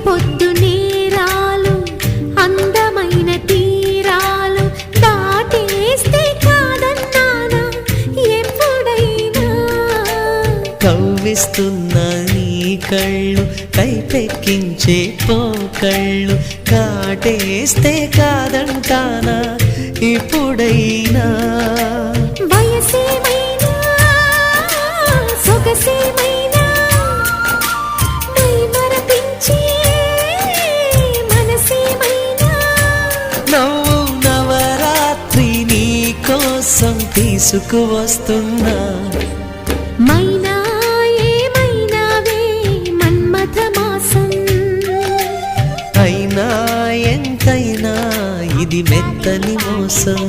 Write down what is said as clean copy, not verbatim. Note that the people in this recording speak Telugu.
పొద్దు నేరాలు అందమైన తీరాలు దాటేస్తే కాదన్నానా ఎప్పుడైనా కవ్విస్తున్న నీ కళ్ళు కైపెక్కించే పోకళ్ళు కాటేస్తే కాదంటానా ఇప్పుడైనా వయసేమైనా సొగసేమైనా మైమరపించే మనసేమైనా నవ్వు నవరాత్రి నీ కోసం తీసుకువస్తున్నా మైనా ఏమైనావే మన్మథ మాసం అయినా ఎంతైనా ఇది మెత్తని మోసం